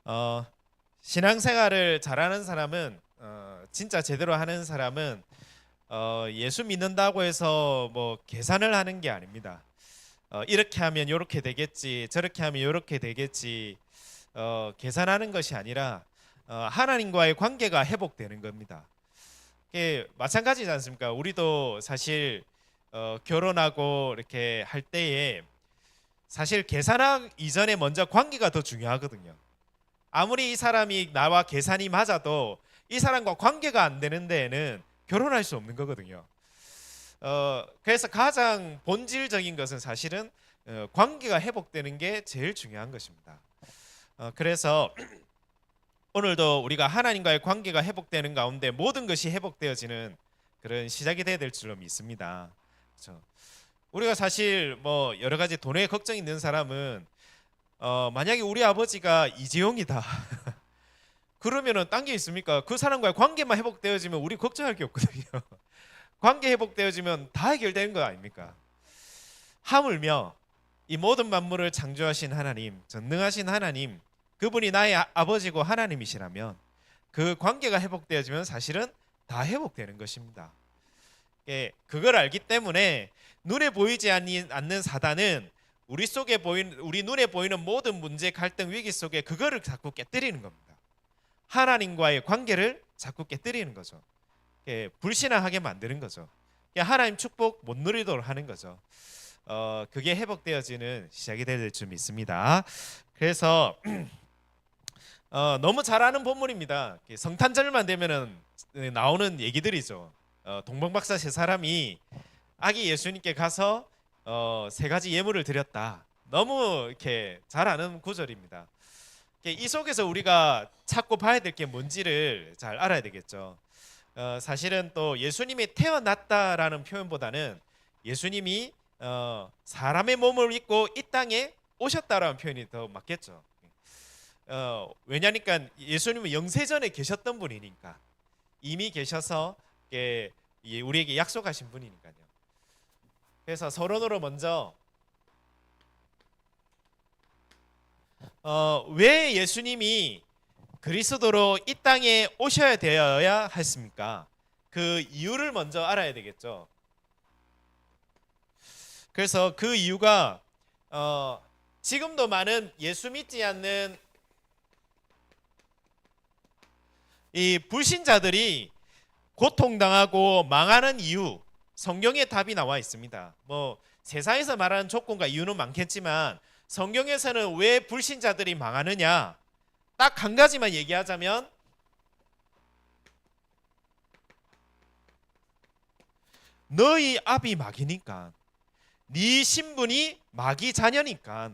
어, 신앙생활을 잘하는 사람은 진짜 제대로 하는 사람은 예수 믿는다고 해서 뭐 계산을 하는 게 아닙니다. 이렇게 하면 이렇게 되겠지, 저렇게 하면 이렇게 되겠지, 계산하는 것이 아니라 하나님과의 관계가 회복되는 겁니다. 이게 마찬가지지 않습니까? 우리도 사실 결혼하고 이렇게 할 때에 사실 계산하기 이전에 먼저 관계가 더 중요하거든요. 아무리 이 사람이 나와 계산이 맞아도 이 사람과 관계가 안 되는 데에는 결혼할 수 없는 거거든요. 그래서 가장 본질적인 것은 사실은 관계가 회복되는 게 제일 중요한 것입니다. 그래서 오늘도 우리가 하나님과의 관계가 회복되는 가운데 모든 것이 회복되어지는 그런 시작이 되어야 될 줄로 믿습니다. 그렇죠? 우리가 사실 뭐 여러 가지 돈에 걱정이 있는 사람은 만약에 우리 아버지가 이재용이다. 그러면은 딴 게 있습니까? 그 사람과의 관계만 회복되어지면 우리 걱정할 게 없거든요. 관계 회복되어지면 다 해결되는 거 아닙니까? 하물며 이 모든 만물을 창조하신 하나님, 전능하신 하나님, 그분이 나의 아버지고 하나님이시라면 그 관계가 회복되어지면 사실은 다 회복되는 것입니다. 그걸 알기 때문에 눈에 보이지 않는 사단은 우리 눈에 보이는 모든 문제, 갈등, 위기 속에 그거를 자꾸 깨뜨리는 겁니다. 하나님과의 관계를 자꾸 깨뜨리는 거죠. 불신앙하게 만드는 거죠. 하나님 축복 못 누리도록 하는 거죠. 그게 회복되어지는 시작이 될 줄 믿습니다. 그래서 너무 잘 아는 본문입니다. 성탄절만 되면은 나오는 얘기들이죠. 동방박사 세 사람이 아기 예수님께 가서 세 가지 예물을 드렸다. 너무 이렇게 잘 아는 구절입니다. 이 속에서 우리가 찾고 봐야 될 게 뭔지를 잘 알아야 되겠죠. 사실은 또 예수님이 태어났다라는 표현보다는 예수님이 사람의 몸을 입고 이 땅에 오셨다라는 표현이 더 맞겠죠. 왜냐니까 예수님은 영세전에 계셨던 분이니까 이미 계셔서 우리에게 약속하신 분이니까요. 그래서 서론으로 먼저 왜 예수님이 그리스도로 이 땅에 오셔야 되어야 했습니까? 그 이유를 먼저 알아야 되겠죠. 그래서 그 이유가 지금도 많은 예수 믿지 않는 이 불신자들이 고통당하고 망하는 이유, 성경에 답이 나와 있습니다. 뭐 세상에서 말하는 조건과 이유는 많겠지만 성경에서는 왜 불신자들이 망하느냐, 딱 한 가지만 얘기하자면 너희 아비 마귀니까, 네 신분이 마귀 자녀니까.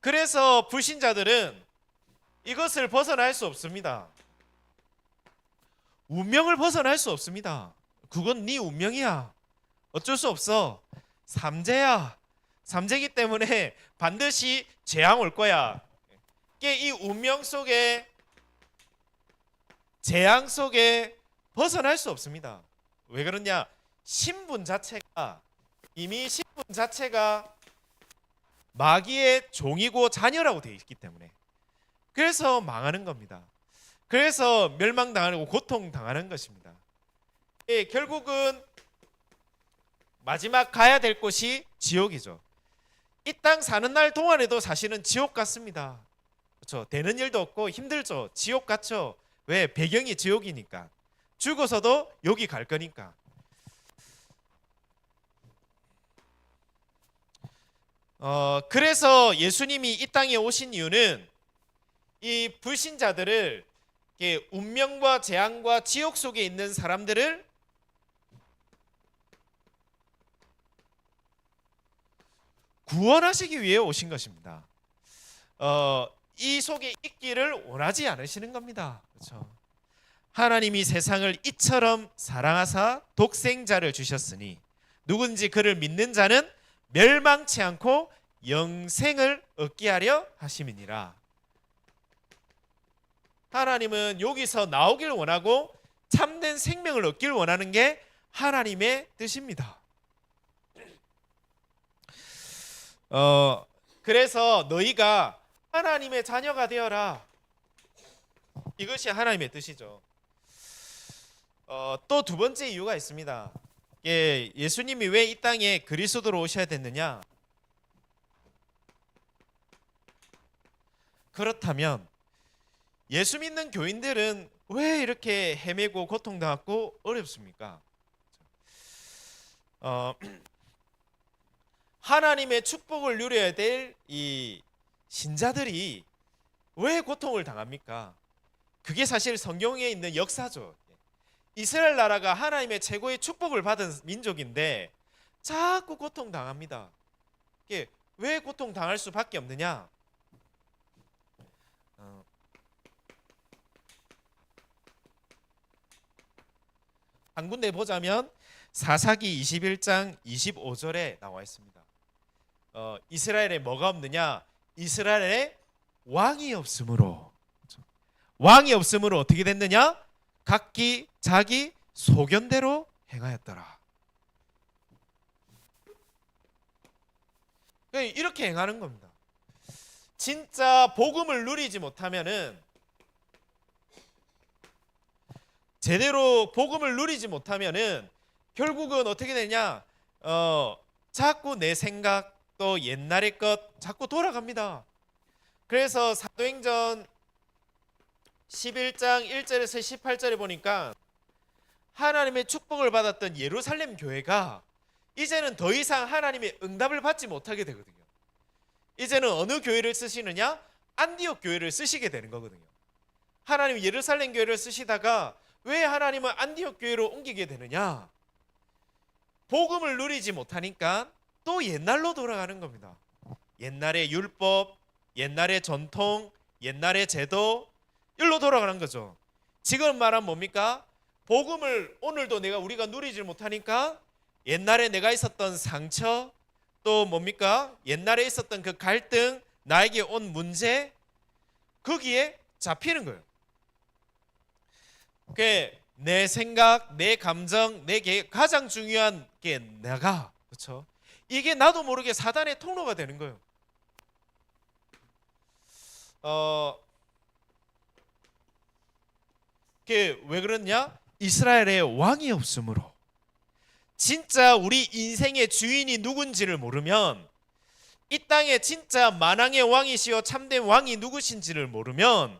그래서 불신자들은 이것을 벗어날 수 없습니다. 운명을 벗어날 수 없습니다. 그건 네 운명이야. 어쩔 수 없어. 삼재야. 삼재기 때문에 반드시 재앙 올 거야. 이 운명 속에, 재앙 속에 벗어날 수 없습니다. 왜 그러냐? 이미 신분 자체가 마귀의 종이고 자녀라고 되어 있기 때문에, 그래서 망하는 겁니다. 그래서 멸망당하고 고통당하는 것입니다. 결국은 마지막 가야 될 곳이 지옥이죠. 이 땅 사는 날 동안에도 사실은 지옥 같습니다. 그렇죠? 되는 일도 없고 힘들죠. 지옥 같죠. 왜? 배경이 지옥이니까. 죽어서도 여기 갈 거니까. 그래서 예수님이 이 땅에 오신 이유는 이 불신자들을, 운명과 재앙과 지옥 속에 있는 사람들을 구원하시기 위해 오신 것입니다. 이 속에 있기를 원하지 않으시는 겁니다. 그렇죠? 하나님이 세상을 이처럼 사랑하사 독생자를 주셨으니 누군지 그를 믿는 자는 멸망치 않고 영생을 얻게 하려 하심이니라. 하나님은 여기서 나오길 원하고 참된 생명을 얻길 원하는 게 하나님의 뜻입니다. 그래서 너희가 하나님의 자녀가 되어라. 이것이 하나님의 뜻이죠. 또 두 번째 이유가 있습니다. 예수님이 왜 이 땅에 그리스도로 오셔야 됐느냐? 그렇다면 예수 믿는 교인들은 왜 이렇게 헤매고 고통당하고 어렵습니까? 하나님의 축복을 누려야 될 이 신자들이 왜 고통을 당합니까? 그게 사실 성경에 있는 역사죠. 이스라엘 나라가 하나님의 최고의 축복을 받은 민족인데 자꾸 고통당합니다. 왜 고통당할 수밖에 없느냐? 한 군데 보자면 사사기 21장 25절에 나와 있습니다. 이스라엘에 뭐가 없느냐? 이스라엘에 왕이 없으므로. 왕이 없으므로 어떻게 됐느냐? 각기 자기 소견대로 행하였더라. 이렇게 행하는 겁니다. 진짜 복음을 누리지 못하면은, 제대로 복음을 누리지 못하면은 결국은 어떻게 되냐? 자꾸 내 생각, 또 옛날의 것 자꾸 돌아갑니다. 그래서 사도행전 11장 1절에서 18절에 보니까 하나님의 축복을 받았던 예루살렘 교회가 이제는 더 이상 하나님의 응답을 받지 못하게 되거든요. 이제는 어느 교회를 쓰시느냐? 안디옥 교회를 쓰시게 되는 거거든요. 하나님 예루살렘 교회를 쓰시다가 왜 하나님은 안디옥 교회로 옮기게 되느냐? 복음을 누리지 못하니까 또 옛날로 돌아가는 겁니다. 옛날의 율법, 옛날의 전통, 옛날의 제도, 일로 돌아가는 거죠. 지금 말하면 뭡니까? 복음을 오늘도 우리가 누리지 못하니까 옛날에 내가 있었던 상처, 또 뭡니까? 옛날에 있었던 그 갈등, 나에게 온 문제, 거기에 잡히는 거예요. 내 생각, 내 감정, 내게 가장 중요한 게 내가, 그렇죠? 이게 나도 모르게 사단의 통로가 되는 거예요. 왜 그러냐? 이스라엘에 왕이 없으므로. 진짜 우리 인생의 주인이 누군지를 모르면, 이 땅에 진짜 만왕의 왕이시여 참된 왕이 누구신지를 모르면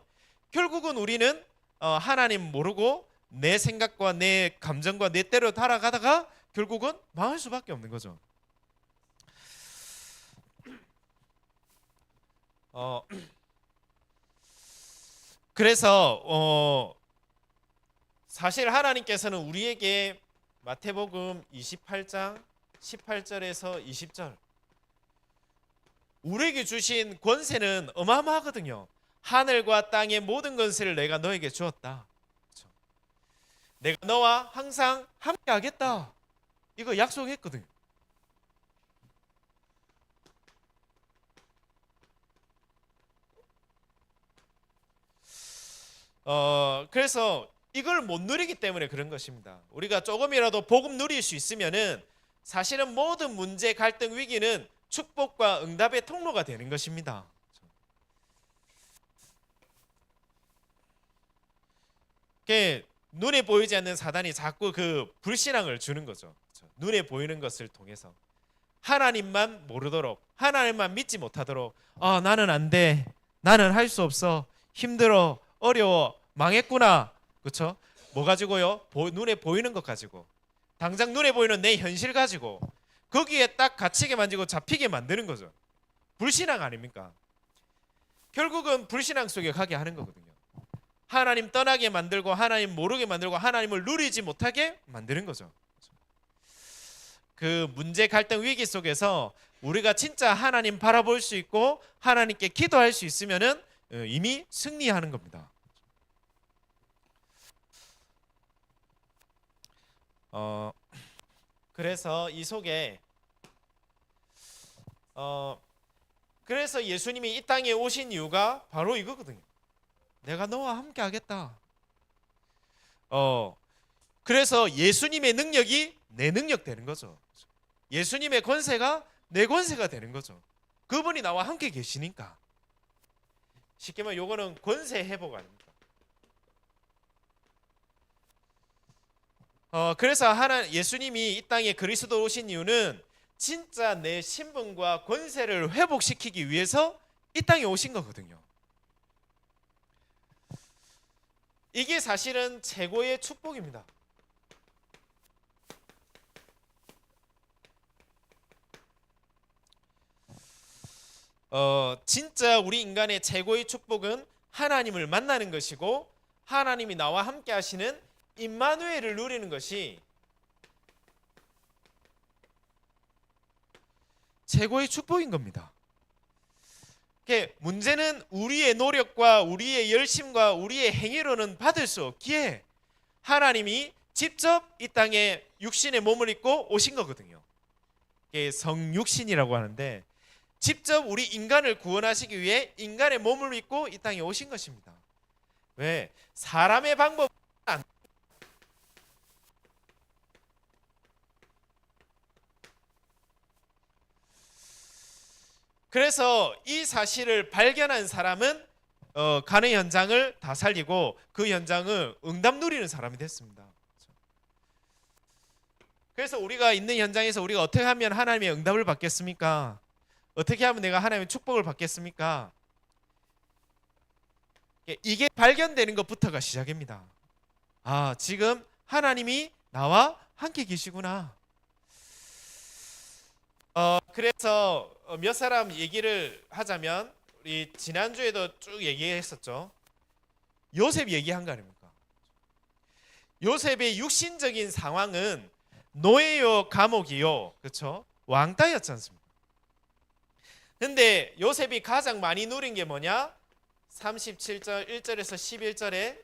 결국은 우리는 하나님 모르고 내 생각과 내 감정과 내 때로 달아가다가 결국은 망할 수밖에 없는 거죠. 그래서 사실 하나님께서는 우리에게 마태복음 28장 18절에서 20절 우리에게 주신 권세는 어마어마하거든요. 하늘과 땅의 모든 권세를 내가 너에게 주었다. 그렇죠? 내가 너와 항상 함께 하겠다. 이거 약속했거든요. 그래서 이걸 못 누리기 때문에 그런 것입니다. 우리가 조금이라도 복음 누릴 수 있으면은 사실은 모든 문제, 갈등, 위기는 축복과 응답의 통로가 되는 것입니다. 눈에 보이지 않는 사단이 자꾸 그 불신앙을 주는 거죠. 눈에 보이는 것을 통해서 하나님만 모르도록, 하나님만 믿지 못하도록, 나는 안 돼, 나는 할 수 없어, 힘들어, 어려워, 망했구나. 그렇죠? 뭐 가지고요? 눈에 보이는 것 가지고, 당장 눈에 보이는 내 현실 가지고 거기에 딱 갇히게 만들고 잡히게 만드는 거죠. 불신앙 아닙니까? 결국은 불신앙 속에 가게 하는 거거든요. 하나님 떠나게 만들고, 하나님 모르게 만들고, 하나님을 누리지 못하게 만드는 거죠. 그 문제, 갈등, 위기 속에서 우리가 진짜 하나님 바라볼 수 있고 하나님께 기도할 수 있으면은 이미 승리하는 겁니다. 그래서 이 속에 그래서 예수님이 이 땅에 오신 이유가 바로 이거거든요. 내가 너와 함께 하겠다. 그래서 예수님의 능력이 내 능력 되는 거죠. 예수님의 권세가 내 권세가 되는 거죠. 그분이 나와 함께 계시니까. 쉽게 말하면 요거는 권세 회복 아닙니까? 그래서 예수님이 이 땅에 그리스도 오신 이유는 진짜 내 신분과 권세를 회복시키기 위해서 이 땅에 오신 거거든요. 이게 사실은 최고의 축복입니다. 진짜 우리 인간의 최고의 축복은 하나님을 만나는 것이고 하나님이 나와 함께 하시는 임마누엘을 누리는 것이 최고의 축복인 겁니다. 문제는 우리의 노력과 우리의 열심과 우리의 행위로는 받을 수 없기에 하나님이 직접 이 땅에 육신의 몸을 입고 오신 거거든요. 성육신이라고 하는데 직접 우리 인간을 구원하시기 위해 인간의 몸을 입고 이 땅에 오신 것입니다. 왜? 사람의 방법은 안 돼요. 그래서 이 사실을 발견한 사람은 가는 현장을 다 살리고 그 현장을 응답 누리는 사람이 됐습니다. 그래서 우리가 있는 현장에서 우리가 어떻게 하면 하나님의 응답을 받겠습니까? 어떻게 하면 내가 하나님의 축복을 받겠습니까? 이게 발견되는 것부터가 시작입니다. 아, 지금 하나님이 나와 함께 계시구나. 그래서 몇 사람 얘기를 하자면 우리 지난주에도 쭉 얘기했었죠. 요셉 얘기한 거 아닙니까? 요셉의 육신적인 상황은 노예요, 감옥이요, 그렇죠? 왕따였지 않습니까? 근데 요셉이 가장 많이 누린 게 뭐냐? 37절 1절에서 11절에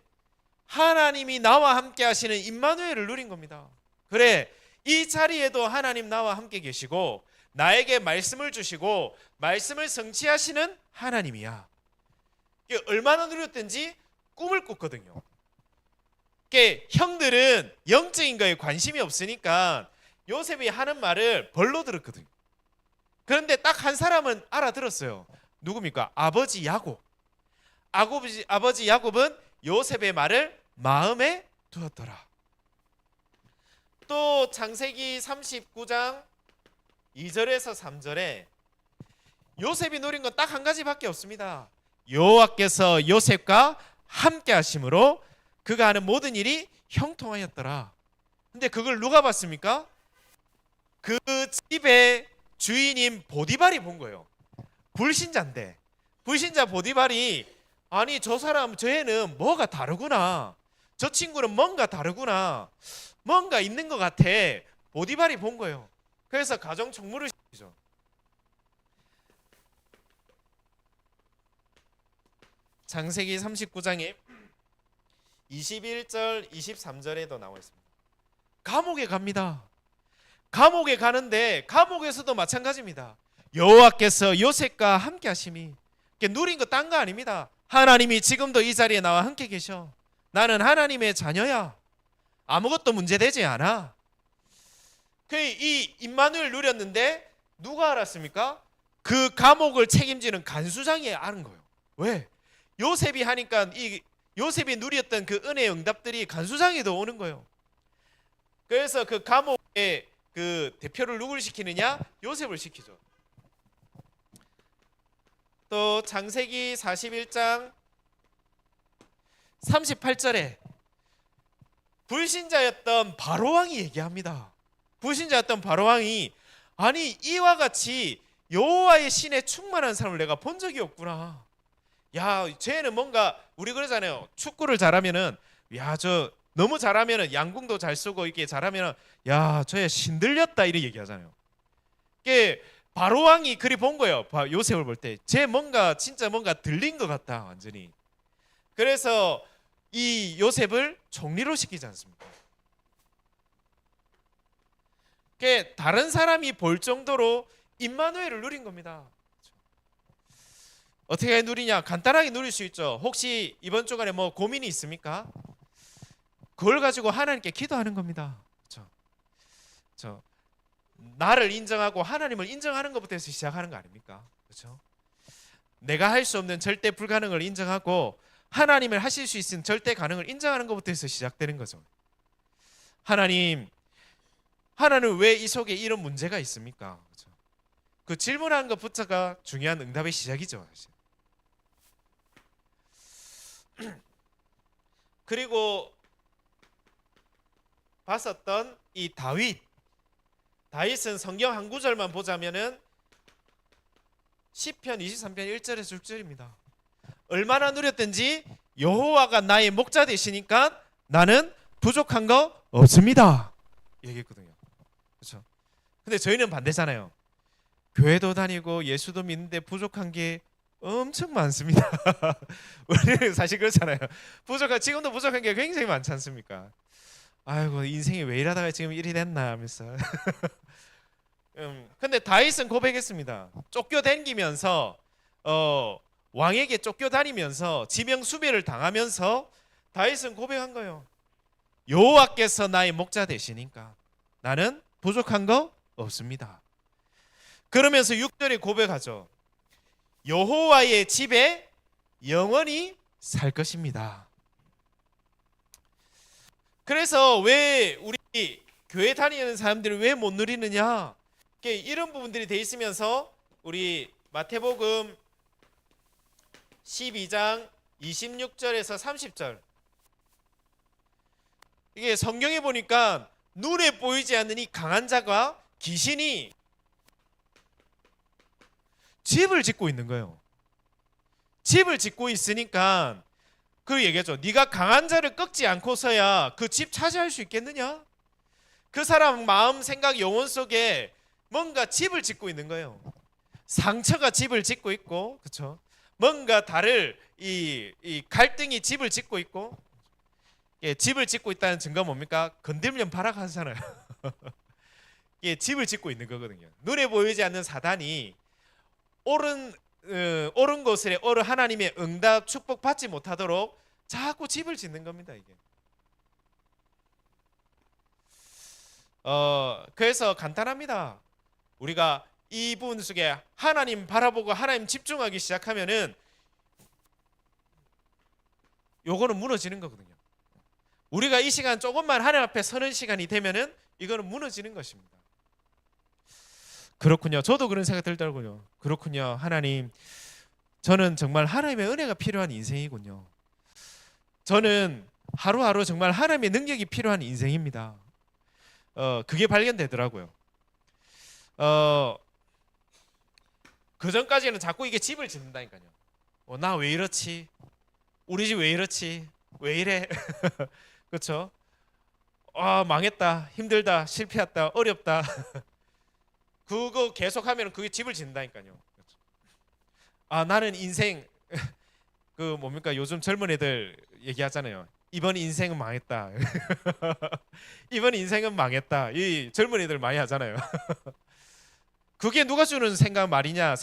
하나님이 나와 함께 하시는 임마누엘을 누린 겁니다. 그래, 이 자리에도 하나님 나와 함께 계시고 나에게 말씀을 주시고 말씀을 성취하시는 하나님이야. 얼마나 누렸든지 꿈을 꿨거든요. 형들은 영적인 거에 관심이 없으니까 요셉이 하는 말을 벌로 들었거든요. 그런데 딱 한 사람은 알아들었어요. 누굽니까? 아버지 야곱. 아버지 야곱은 요셉의 말을 마음에 두었더라. 또 창세기 39장 2절에서 3절에 요셉이 누린 건 딱 한 가지밖에 없습니다. 여호와께서 요셉과 함께 하심으로 그가 하는 모든 일이 형통하였더라. 근데 그걸 누가 봤습니까? 그 집의 주인인 보디발이 본 거예요. 불신자인데 불신자 보디발이 아니 저 사람 저 애는 뭐가 다르구나. 저 친구는 뭔가 다르구나. 뭔가 있는 것 같아. 보디발이 본 거예요. 그래서 가정 총무를 시키죠. 창세기 39장에 21절 23절에도 나와 있습니다. 감옥에 갑니다. 감옥에 가는데 감옥에서도 마찬가지입니다. 여호와께서 요셉과 함께 하심이 누린 거 딴 거 아닙니다. 하나님이 지금도 이 자리에 나와 함께 계셔. 나는 하나님의 자녀야. 아무것도 문제되지 않아. 이 임마누엘 누렸는데 누가 알았습니까? 그 감옥을 책임지는 간수장이 아는 거예요. 왜? 요셉이 하니까 이 요셉이 누렸던 그 은혜의 응답들이 간수장에도 오는 거예요. 그래서 그 감옥의 그 대표를 누구를 시키느냐? 요셉을 시키죠. 또 창세기 41장 38절에 불신자였던 바로왕이 얘기합니다. 불신자였던 바로왕이 아니 이와 같이 여호와의 신에 충만한 사람을 내가 본 적이 없구나. 야, 쟤는 뭔가 우리 그러잖아요. 축구를 잘하면은 야, 저 너무 잘하면은 양궁도 잘 쓰고 이렇게 잘하면은 야, 저애 신들렸다 이렇게 얘기하잖아요. 이게 바로왕이 그리 본 거예요. 요셉을 볼 때. 쟤 뭔가 진짜 뭔가 들린 것 같다 완전히. 그래서 이 요셉을 총리로 시키지 않습니까? 다른 사람이 볼 정도로 임마누엘을 누린 겁니다. 어떻게 누리냐? 간단하게 누릴 수 있죠. 혹시 이번 주간에 뭐 고민이 있습니까? 그걸 가지고 하나님께 기도하는 겁니다. 그렇죠? 나를 인정하고 하나님을 인정하는 것부터 해서 시작하는 거 아닙니까? 그렇죠? 내가 할 수 없는 절대 불가능을 인정하고 하나님을 하실 수 있는 절대 가능을 인정하는 것부터 해서 시작되는 거죠. 하나님 왜 이 속에 이런 문제가 있습니까? 그렇죠? 그 질문하는 것부터가 중요한 응답의 시작이죠. 사실. 그리고 봤었던 이 다윗은 성경 한 구절만 보자면은 시편 23편 1절에서 6절입니다. 얼마나 누렸든지 여호와가 나의 목자 되시니까 나는 부족한 거 없습니다. 얘기했거든요. 그렇죠? 근데 저희는 반대잖아요. 교회도 다니고 예수도 믿는데 부족한 게 엄청 많습니다. 우리는 사실 그렇잖아요. 지금도 부족한 게 굉장히 많지 않습니까? 아이고 인생이 왜 이러다가 지금 이리 됐나 하면서. 근데 다윗은 고백했습니다. 쫓겨다니면서 왕에게 쫓겨다니면서 지명수배를 당하면서 다윗은 고백한 거예요. 여호와께서 나의 목자 되시니까 나는 부족한 거 없습니다. 그러면서 6절에 고백하죠. 여호와의 집에 영원히 살 것입니다. 그래서 왜 우리 교회 다니는 사람들이 왜 못 누리느냐? 이런 부분들이 돼 있으면서 우리 마태복음 12장 26절에서 30절 이게 성경에 보니까 눈에 보이지 않는 이 강한 자가 귀신이 집을 짓고 있는 거예요. 집을 짓고 있으니까 그 얘기하죠. 네가 강한 자를 꺾지 않고서야 그 집 차지할 수 있겠느냐? 그 사람 마음, 생각, 영혼 속에 뭔가 집을 짓고 있는 거예요. 상처가 집을 짓고 있고, 그렇죠? 뭔가 이 갈등이 집을 짓고 있고, 예, 집을 짓고 있다는 증거가 뭡니까? 건들면 발악하잖아요. 예, 집을 짓고 있는 거거든요. 눈에 보이지 않는 사단이 옳은 곳에 옳은 하나님의 응답 축복 받지 못하도록 자꾸 집을 짓는 겁니다. 이게. 그래서 간단합니다. 우리가 이 부분 속에 하나님 바라보고 하나님 집중하기 시작하면은 요거는 무너지는 거거든요. 우리가 이 시간 조금만 하나님 앞에 서는 시간이 되면은 이거는 무너지는 것입니다. 그렇군요. 저도 그런 생각 들더라고요. 그렇군요. 하나님, 저는 정말 하나님의 은혜가 필요한 인생이군요. 저는 하루하루 정말 하나님의 능력이 필요한 인생입니다. 그게 발견되더라고요. 그 전까지는 자꾸 이게 집을 짓는다니까요. 나 왜 이렇지? 우리 집 왜 이렇지? 왜 이래? 그렇죠? 망했다, 힘들다, 실패했다, 어렵다. 그거 계속하면 그게 집을 짓는다니까요. 나는 인생 그 뭡니까 요즘 젊은 애들 얘기하잖아요. 이번 인생은 망했다. 이번 인생은 망했다. 이 젊은 애들 많이 하잖아요. 그게 누가 주는 생각이냐?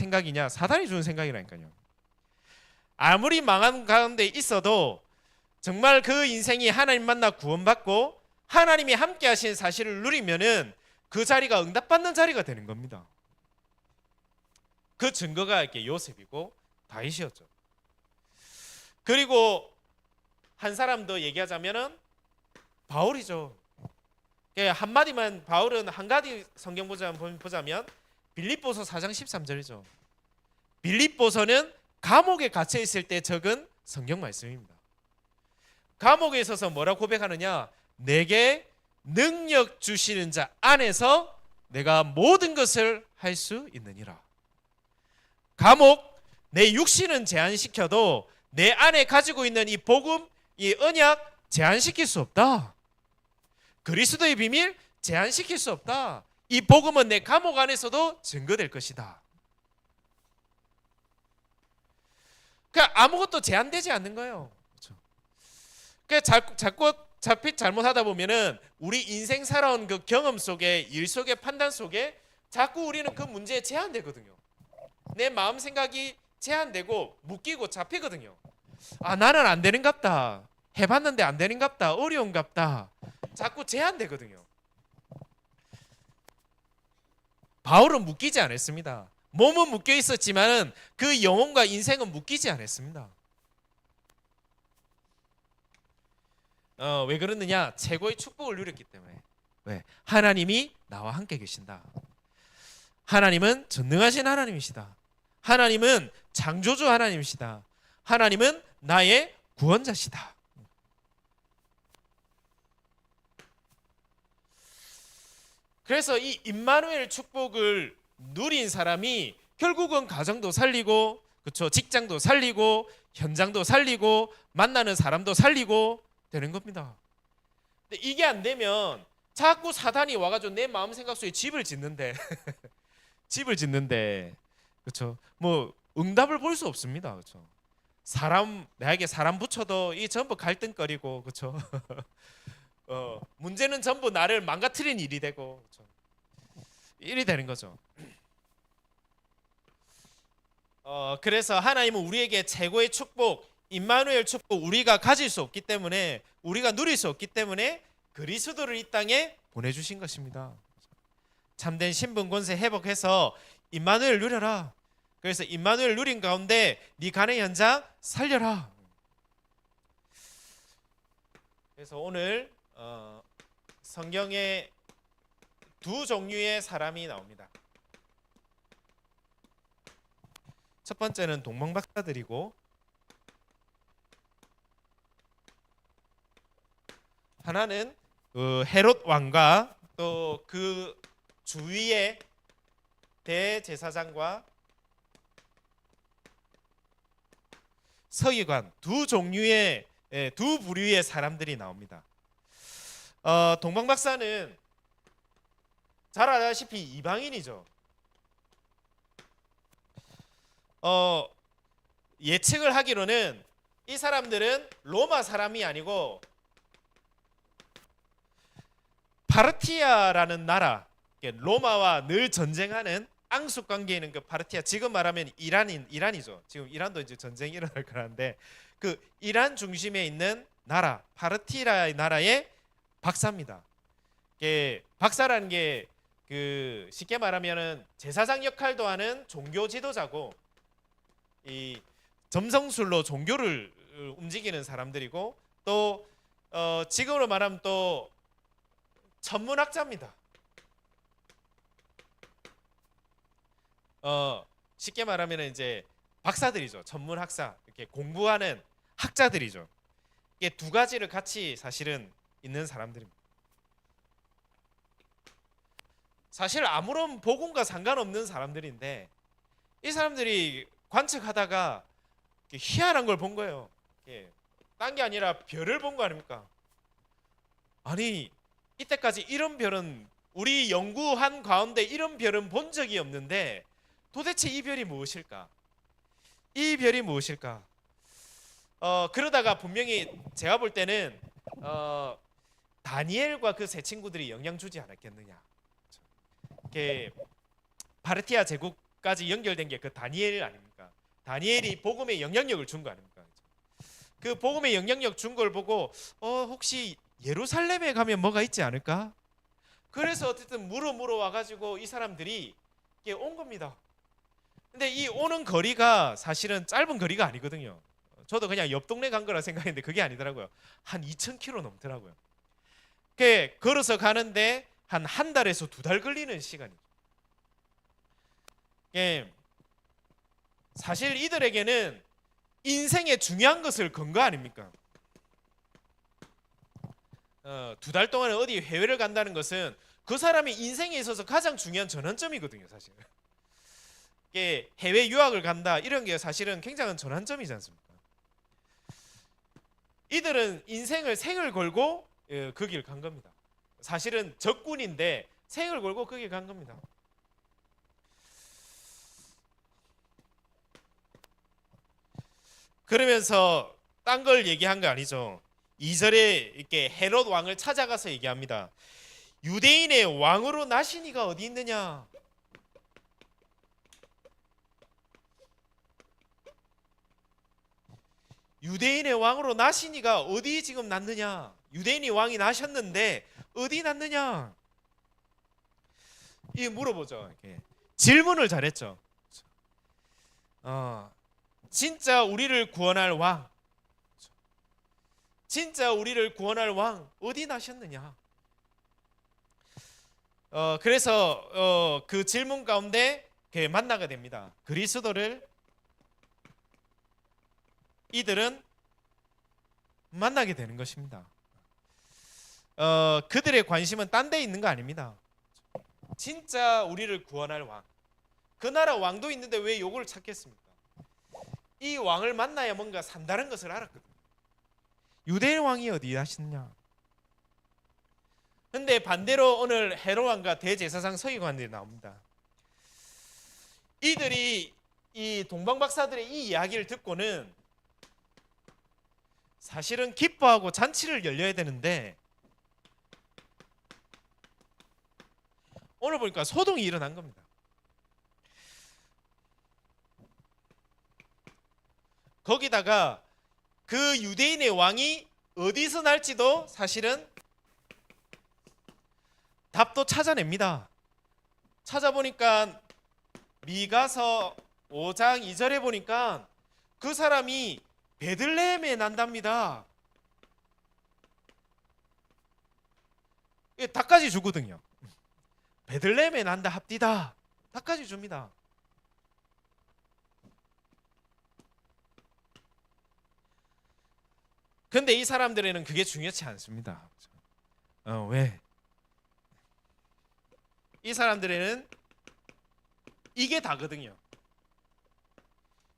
사단이 주는 생각이라니까요. 아무리 망한 가운데 있어도 정말 그 인생이 하나님 만나 구원받고 하나님이 함께 하신 사실을 누리면은 그 자리가 응답받는 자리가 되는 겁니다. 그 증거가 이렇게 요셉이고 다윗이었죠. 그리고 한 사람 더 얘기하자면은 바울이죠. 한마디만 바울은 한 가지 성경 보자면 빌립보서 4장 13절이죠. 빌립보서는 감옥에 갇혀 있을 때 적은 성경 말씀입니다. 감옥에 있어서 뭐라 고백하느냐? 내게 능력 주시는 자 안에서 내가 모든 것을 할 수 있느니라. 감옥, 내 육신은 제한시켜도 내 안에 가지고 있는 이 복음, 이 언약 제한시킬 수 없다. 그리스도의 비밀 제한시킬 수 없다. 이 복음은 내 감옥 안에서도 증거될 것이다. 그러니까 아무것도 제한되지 않는 거예요. 그러니까 자꾸 잘못하다 보면은 우리 인생 살아온 그 경험 속에, 일 속에, 판단 속에 자꾸 우리는 그 문제에 제한되거든요. 내 마음 생각이 제한되고 묶이고 잡히거든요. 나는 안 되는갑다. 해봤는데 안 되는갑다. 어려운갑다. 자꾸 제한되거든요. 바울은 묶이지 않았습니다. 몸은 묶여 있었지만은 그 영혼과 인생은 묶이지 않았습니다. 왜 그러느냐? 최고의 축복을 누렸기 때문에. 왜? 하나님이 나와 함께 계신다. 하나님은 전능하신 하나님이시다. 하나님은 창조주 하나님이시다. 하나님은 나의 구원자시다. 그래서 이 임마누엘 축복을 누린 사람이 결국은 가정도 살리고, 그렇죠? 직장도 살리고, 현장도 살리고, 만나는 사람도 살리고 되는 겁니다. 근데 이게 안 되면 자꾸 사단이 와가지고 내 마음 생각 속에 집을 짓는데 집을 짓는데, 그렇죠? 뭐 응답을 볼 수 없습니다. 그렇죠? 내에게 사람 붙여도 이 전부 갈등거리고, 그렇죠? 문제는 전부 나를 망가뜨린 일이 되고, 그렇죠? 일이 되는 거죠. 그래서 하나님은 우리에게 최고의 축복, 임마누엘 축복 우리가 가질 수 없기 때문에, 우리가 누릴 수 없기 때문에 그리스도를 이 땅에 보내주신 것입니다. 참된 신분 권세 회복해서 임마누엘 누려라. 그래서 임마누엘 누린 가운데 네 가는 현장 살려라. 그래서 오늘 성경에 두 종류의 사람이 나옵니다. 첫 번째는 동방박사들이고, 하나는 헤롯 왕과 또 그 주위의 대제사장과 서기관, 두 종류의, 두 부류의 사람들이 나옵니다. 동방박사는 잘 아다시피 이방인이죠. 예측을 하기로는 이 사람들은 로마 사람이 아니고 파르티아라는 나라, 로마와 늘 전쟁하는 앙숙 관계에 있는 그 파르티아, 지금 말하면 이란이죠. 지금 이란도 이제 전쟁이 일어날 거라는데, 그 이란 중심에 있는 나라, 파르티아 나라의 박사입니다. 박사라는 게 그 쉽게 말하면은 제사장 역할도 하는 종교 지도자고, 이 점성술로 종교를 움직이는 사람들이고, 또 지금으로 말하면 또 천문학자입니다. 쉽게 말하면 이제 박사들이죠. 천문학사, 이렇게 공부하는 학자들이죠. 이게 두 가지를 같이 사실은 있는 사람들입니다. 사실 아무런 복음과 상관없는 사람들인데, 이 사람들이 관측하다가 희한한 걸 본 거예요. 딴 게 아니라 별을 본 거 아닙니까? 아니, 이때까지 이런 별은, 우리 연구한 가운데 이런 별은 본 적이 없는데 도대체 이 별이 무엇일까? 이 별이 무엇일까? 그러다가 분명히 제가 볼 때는 다니엘과 그 세 친구들이 영향 주지 않았겠느냐. 파르티아 제국까지 연결된 게 그 다니엘 아닙니까? 다니엘이 복음에 영향력을 준 거 아닙니까? 그 복음에 영향력 준 걸 보고 혹시 예루살렘에 가면 뭐가 있지 않을까? 그래서 어쨌든 물어 와가지고 이 사람들이 온 겁니다. 근데 이 오는 거리가 사실은 짧은 거리가 아니거든요. 저도 그냥 옆 동네 간 거라 생각했는데 그게 아니더라고요. 한 2,000km 넘더라고요. 걸어서 가는데 한 달에서 2달 걸리는 시간이죠. 사실 이들에게는 인생의 중요한 것을 건 거 아닙니까? 2달 동안 어디 해외를 간다는 것은 그 사람의 인생에 있어서 가장 중요한 전환점이거든요, 사실. 해외 유학을 간다 이런 게 사실은 굉장한 전환점이지 않습니까? 이들은 인생을 생을 걸고 그 길 간 겁니다. 사실은 적군인데 생을 걸고 그 길 간 겁니다. 그러면서 딴 걸 얘기한 거 아니죠. 2절에 이렇게 헤롯 왕을 찾아가서 얘기합니다. 유대인의 왕으로 나신 이가 어디 있느냐? 유대인의 왕으로 나신 이가 어디 지금 났느냐? 유대인이 왕이 나셨는데 어디 났느냐? 이 물어보죠. 이렇게. 질문을 잘했죠. 진짜 우리를 구원할 왕, 진짜 우리를 구원할 왕 어디 나셨느냐? 그래서 그 질문 가운데 만나게 됩니다. 그리스도를 이들은 만나게 되는 것입니다. 그들의 관심은 딴 데 있는 거 아닙니다. 진짜 우리를 구원할 왕, 그 나라 왕도 있는데 왜 요걸 찾겠습니까? 이 왕을 만나야 뭔가 산다는 것을 알았거든요. 유대인 왕이 어디 하시느냐? 근데 반대로 오늘 헤롯 왕과 대제사장 서기관들이 나옵니다. 이들이 이 동방박사들의 이 이야기를 듣고는 사실은 기뻐하고 잔치를 열려야 되는데 오늘 보니까 소동이 일어난 겁니다. 거기다가 그 유대인의 왕이 어디서 날지도 사실은 답도 찾아냅니다. 찾아보니까 미가서 5장 2절에 보니까 그 사람이 베들레헴에 난답니다. 답까지 주거든요. 베들레헴에 난다 합디다. 답까지 줍니다. 근데 이 사람들에는 그게 중요치 않습니다. 왜? 이 사람들에는 이게 다거든요.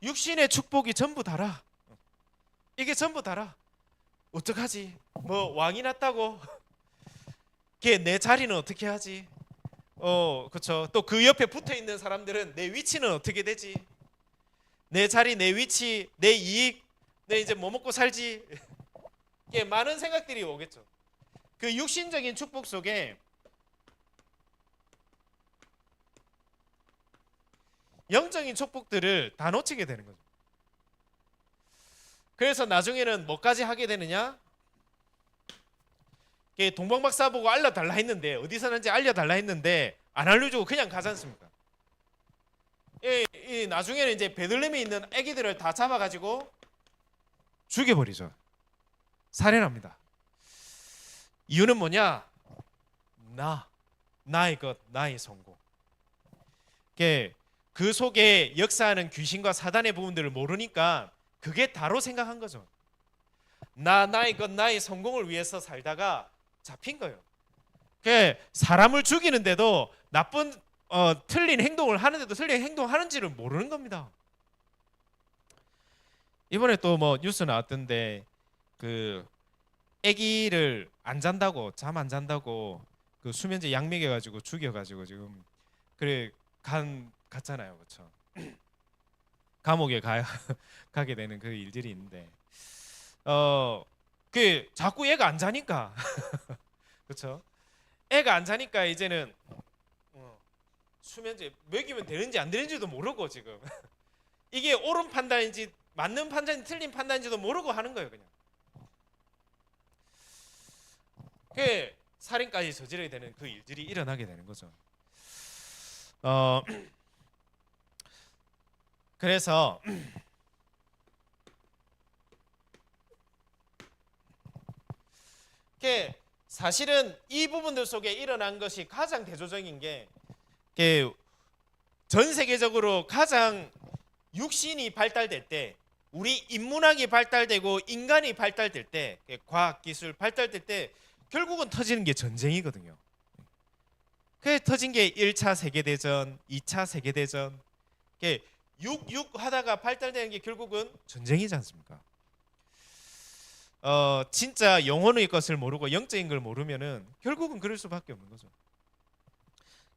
육신의 축복이 전부 다라. 이게 전부 다라. 어떡하지? 뭐 왕이 났다고? 걔 내 자리는 어떻게 하지? 그렇죠. 또 그 옆에 붙어 있는 사람들은 내 위치는 어떻게 되지? 내 자리, 내 위치, 내 이익, 내 이제 뭐 먹고 살지? 예, 많은 생각들이 오겠죠. 그 육신적인 축복 속에 영적인 축복들을 다 놓치게 되는 거죠. 그래서 나중에는 뭐까지 하게 되느냐? 동방박사 보고 알려달라 했는데, 어디서 난지 알려달라 했는데 안 알려주고 그냥 가지 않습니까? 나중에는 이제 베들레헴에 있는 아기들을 다 잡아가지고 죽여버리죠. 살해합니다. 이유는 뭐냐? 나의 것, 나의 성공. 그 속에 역사하는 귀신과 사단의 부분들을 모르니까 그게 다로 생각한 거죠. 나의 것, 나의 성공을 위해서 살다가 잡힌 거예요. 사람을 죽이는데도 나쁜 틀린 행동을 하는데도 틀린 행동하는지를 모르는 겁니다. 이번에 또 뭐 뉴스 나왔던데 그 아기를 안 잔다고, 잠 안 잔다고 그 수면제 약 먹여가지고 죽여가지고 지금 그래 갔잖아요, 그렇죠? 감옥에 가게 되는 그 일들이 있는데 그 자꾸 애가 안 자니까 그렇죠? 애가 안 자니까 이제는 수면제 먹이면 되는지 안 되는지도 모르고 지금 이게 옳은 판단인지 맞는 판단인지 틀린 판단인지도 모르고 하는 거예요, 그냥. 그 살인까지 저지르게 되는 그 일들이 일어나게 되는 거죠. 그래서 사실은 이 부분들 속에 일어난 것이 가장 대조적인 게 전 세계적으로 가장 육신이 발달될 때, 우리 인문학이 발달되고 인간이 발달될 때, 과학기술 발달될 때 결국은 터지는 게 전쟁이거든요. 그게 터진 게 1차 세계대전, 2차 세계대전, 육 하다가 발달되는 게 결국은 전쟁이지 않습니까? 진짜 영혼의 것을 모르고 영적인 걸 모르면은 결국은 그럴 수밖에 없는 거죠.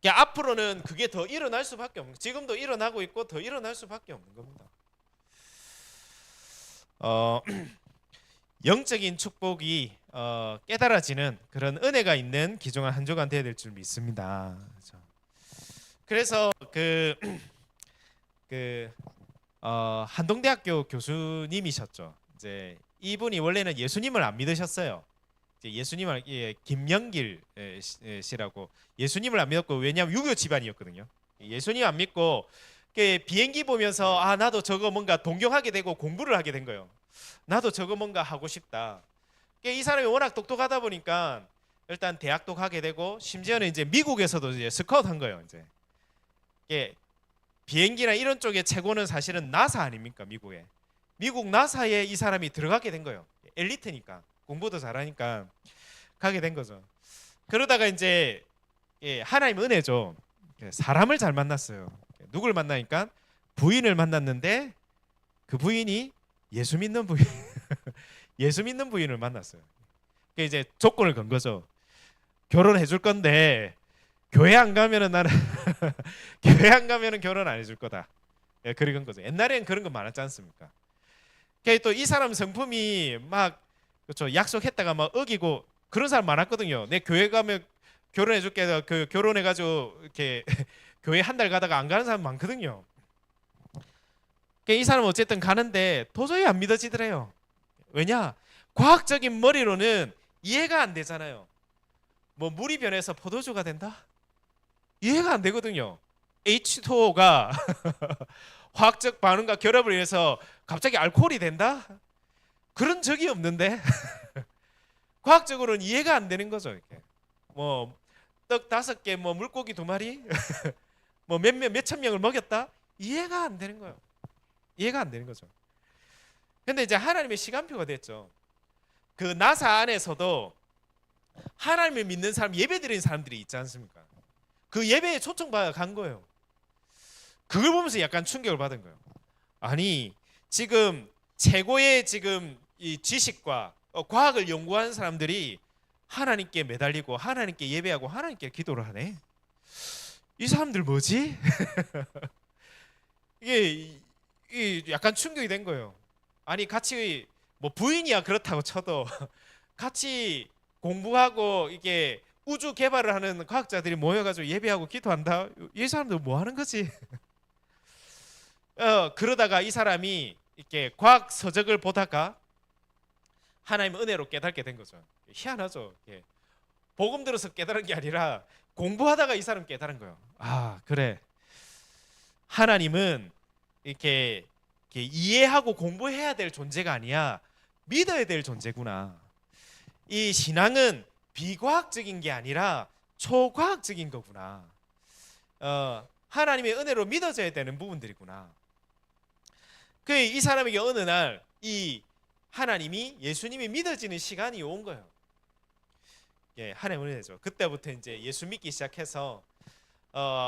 앞으로는 그게 더 일어날 수밖에 없는, 지금도 일어나고 있고 더 일어날 수밖에 없는 겁니다. 영적인 축복이 깨달아지는 그런 은혜가 있는 귀중한 한 주간 되어야 될 줄 믿습니다. 그래서 한동대학교 교수님이셨죠. 이제 이분이 원래는 예수님을 안 믿으셨어요. 예수님을 김영길 씨라고 예수님을 안 믿었고, 왜냐하면 유교 집안이었거든요. 예수님 안 믿고 비행기 보면서 나도 저거 뭔가 동경하게 되고 공부를 하게 된 거예요. 나도 저거 뭔가 하고 싶다. 이 사람이 워낙 똑똑하다 보니까 일단 대학도 가게 되고 심지어는 이제 미국에서도 이제 스카우트 한 거예요. 이제 이게 비행기나 이런 쪽의 최고는 사실은 나사 아닙니까? 미국 나사에 이 사람이 들어가게 된 거예요. 엘리트니까 공부도 잘하니까 가게 된 거죠. 그러다가 이제 하나님 은혜죠. 사람을 잘 만났어요. 누굴 만나니까 부인을 만났는데 그 부인이 예수 믿는 부인, 예수 믿는 부인을 만났어요. 이제 조건을 건 거죠. 결혼해 줄 건데 교회 안 가면은 나는 교회 안 가면은 결혼 안 해줄 거다. 그런 거죠. 옛날엔 그런 거 많았지 않습니까? 또 이 사람 성품이 막 그렇죠. 약속했다가 막 어기고 그런 사람 많았거든요. 내 교회 가면 결혼해 줄게. 그 결혼해 가지고 이렇게 교회 한 달 가다가 안 가는 사람 많거든요. 이 사람 어쨌든 가는데 도저히 안 믿어지더래요. 왜냐? 과학적인 머리로는 이해가 안 되잖아요. 뭐 물이 변해서 포도주가 된다? 이해가 안 되거든요. H2O가 화학적 반응과 결합을 해서 갑자기 알코올이 된다? 그런 적이 없는데 과학적으로는 이해가 안 되는 거죠. 이렇게. 뭐 떡 5개, 뭐 물고기 2마리, 뭐 몇천 명을 먹였다? 이해가 안 되는 거예요. 이해가 안 되는 거죠. 근데 이제 하나님의 시간표가 됐죠. 그 나사 안에서도 하나님을 믿는 사람, 예배드리는 사람들이 있지 않습니까? 그 예배에 초청받아 간 거예요. 그걸 보면서 약간 충격을 받은 거예요. 아니 지금 최고의 지금 이 지식과 과학을 연구하는 사람들이 하나님께 매달리고 하나님께 예배하고 하나님께 기도를 하네. 이 사람들 뭐지? 이게 약간 충격이 된 거예요. 아니 같이 뭐 부인이야 그렇다고 쳐도 같이 공부하고 이게 우주 개발을 하는 과학자들이 모여가지고 예배하고 기도한다. 이 사람들 뭐 하는 거지? 그러다가 이 사람이 이렇게 과학 서적을 보다가 하나님의 은혜로 깨닫게 된 거죠. 희한하죠. 복음 들어서 깨달은 게 아니라 공부하다가 이 사람 깨달은 거예요. 아 그래. 하나님은 이렇게 이해하고 공부해야 될 존재가 아니야. 믿어야 될 존재구나. 이 신앙은 비과학적인 게 아니라 초과학적인 거구나. 하나님의 은혜로 믿어져야 되는 부분들이구나. 이 사람에게 어느 날 이 하나님이 예수님이 믿어지는 시간이 온 거예요. 하나님의 은혜죠. 그때부터 이제 예수 믿기 시작해서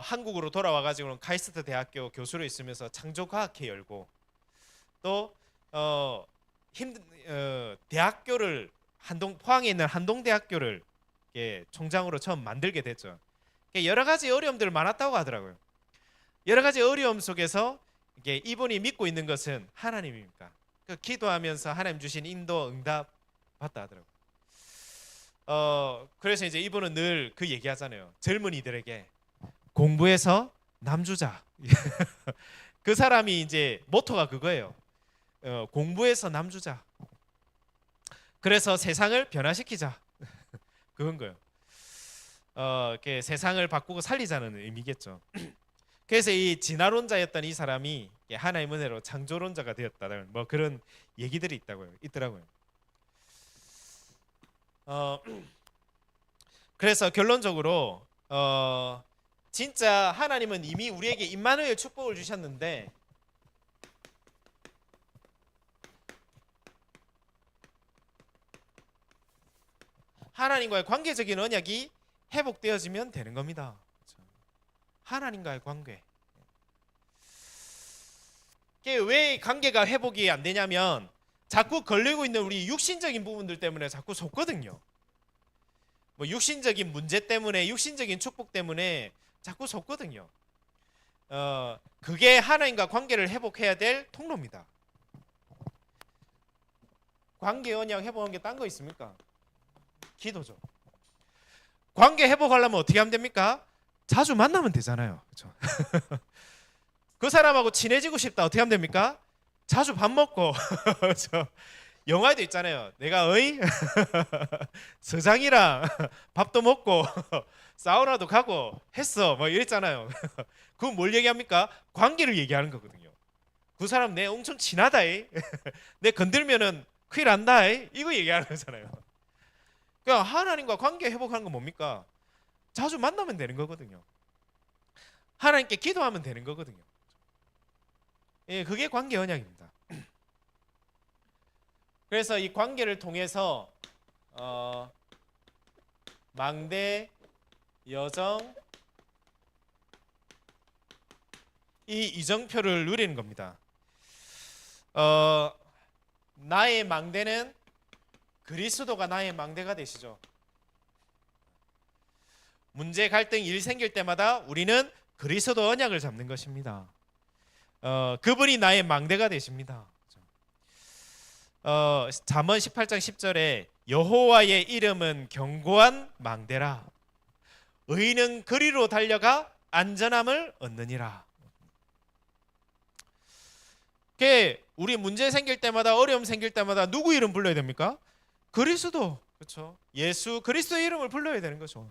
한국으로 돌아와 가지고는 카이스트 대학교 교수로 있으면서 창조과학회 열고 또 대학교를 포항에 있는 한동대학교를 총장으로 처음 만들게 됐죠. 여러 가지 어려움들 많았다고 하더라고요. 여러 가지 어려움 속에서 이분이 믿고 있는 것은 하나님입니까? 기도하면서 하나님 주신 인도 응답 받다 하더라고요. 그래서 이제 이분은 늘 그 얘기하잖아요. 젊은이들에게 공부해서 남주자. 그 사람이 이제 모토가 그거예요. 공부해서 남주자. 그래서 세상을 변화시키자. 그건 거예요. 이렇게 세상을 바꾸고 살리자는 의미겠죠. 그래서 이 진화론자였던 이 사람이 하나님의 은혜로 창조론자가 되었다는 뭐 그런 얘기들이 있더라고요. 그래서 결론적으로 진짜 하나님은 이미 우리에게 임마누엘 축복을 주셨는데 하나님과의 관계적인 언약이 회복되어지면 되는 겁니다. 하나님과의 관계. 왜 관계가 회복이 안 되냐면 자꾸 걸리고 있는 우리 육신적인 부분들 때문에 자꾸 속거든요. 뭐 육신적인 문제 때문에, 육신적인 축복 때문에 자꾸 속거든요. 그게 하나님과 관계를 회복해야 될 통로입니다. 관계 언약 회복한 게 딴 거 있습니까? 기도죠. 관계 회복하려면 어떻게 하면 됩니까? 자주 만나면 되잖아요. 그렇죠? 그 사람하고 친해지고 싶다. 어떻게 하면 됩니까? 자주 밥 먹고 그렇죠? 영화에도 있잖아요. 내가 서장이랑 밥도 먹고 사우나도 가고 했어. 뭐 이랬잖아요. 그건 뭘 얘기합니까? 관계를 얘기하는 거거든요. 그 사람 내 엄청 친하다. 내 건들면은 큰일 난다 이거 얘기하는 거잖아요. 그러니까 하나님과 관계 회복하는 건 뭡니까? 자주 만나면 되는 거거든요. 하나님께 기도하면 되는 거거든요. 예, 그게 관계 언약입니다. 그래서 이 관계를 통해서 망대, 여정, 이 이정표를 누리는 겁니다. 나의 망대는 그리스도가 나의 망대가 되시죠. 문제, 갈등, 일 생길 때마다 우리는 그리스도 언약을 잡는 것입니다. 그분이 나의 망대가 되십니다. 잠언 18장 10절에 여호와의 이름은 견고한 망대라. 의인은 그리로 달려가 안전함을 얻느니라. 우리 문제 생길 때마다, 어려움 생길 때마다 누구 이름 불러야 됩니까? 그리스도, 그렇죠? 예수 그리스도의 이름을 불러야 되는 거죠.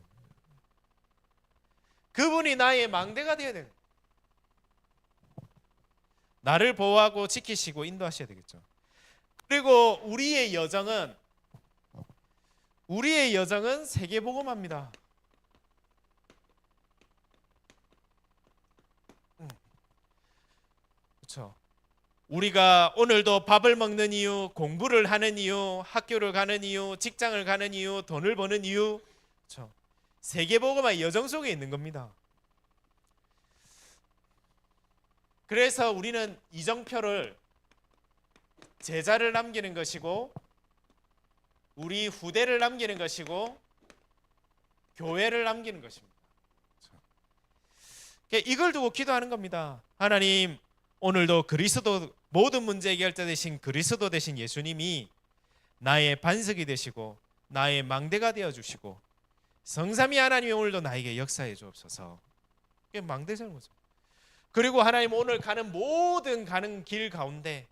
그분이 나의 망대가 되어야 돼요. 나를 보호하고 지키시고 인도하셔야 되겠죠. 그리고 우리의 여정은 세계복음화입니다. 그렇죠. 우리가 오늘도 밥을 먹는 이유, 공부를 하는 이유, 학교를 가는 이유, 직장을 가는 이유, 돈을 버는 이유, 그렇죠. 세계복음화의 여정 속에 있는 겁니다. 그래서 우리는 이정표를 제자를 남기는 것이고, 우리 후대를 남기는 것이고, 교회를 남기는 것입니다. 이걸 두고 기도하는 겁니다. 하나님, 오늘도 그리스도, 모든 문제 해결자 되신 그리스도 되신 예수님이 나의 반석이 되시고 나의 망대가 되어주시고, 성삼위 하나님이 오늘도 나에게 역사해 주옵소서. 그게 망대자는 거죠. 그리고 하나님, 오늘 가는 길 가운데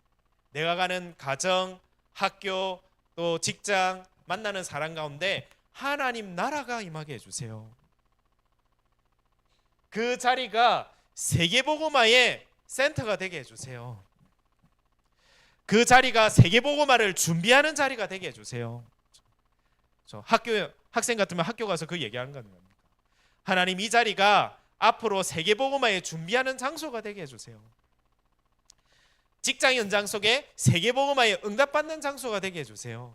내가 가는 가정, 학교, 또 직장, 만나는 사람 가운데 하나님 나라가 임하게 해주세요. 그 자리가 세계복음화의 센터가 되게 해주세요. 그 자리가 세계복음화를 준비하는 자리가 되게 해주세요. 학생 같으면 학교 가서 그 얘기하는 겁니다. 하나님, 이 자리가 앞으로 세계복음화에 준비하는 장소가 되게 해주세요. 직장 현장 속에 세계복음화에 응답받는 장소가 되게 해주세요.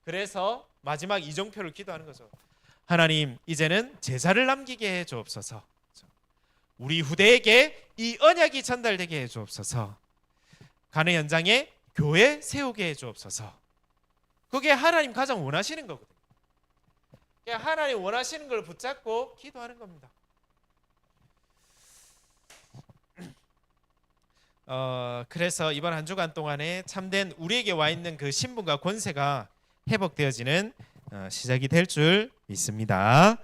그래서 마지막 이정표를 기도하는 거죠. 하나님, 이제는 제자를 남기게 해 주옵소서. 우리 후대에게 이 언약이 전달되게 해 주옵소서. 가는 현장에 교회 세우게 해 주옵소서. 그게 하나님 가장 원하시는 거거든요. 하나님 원하시는 걸 붙잡고 기도하는 겁니다. 그래서 이번 한 주간 동안에 참된 우리에게 와 있는 그 신분과 권세가 회복되어지는 시작이 될 줄 믿습니다.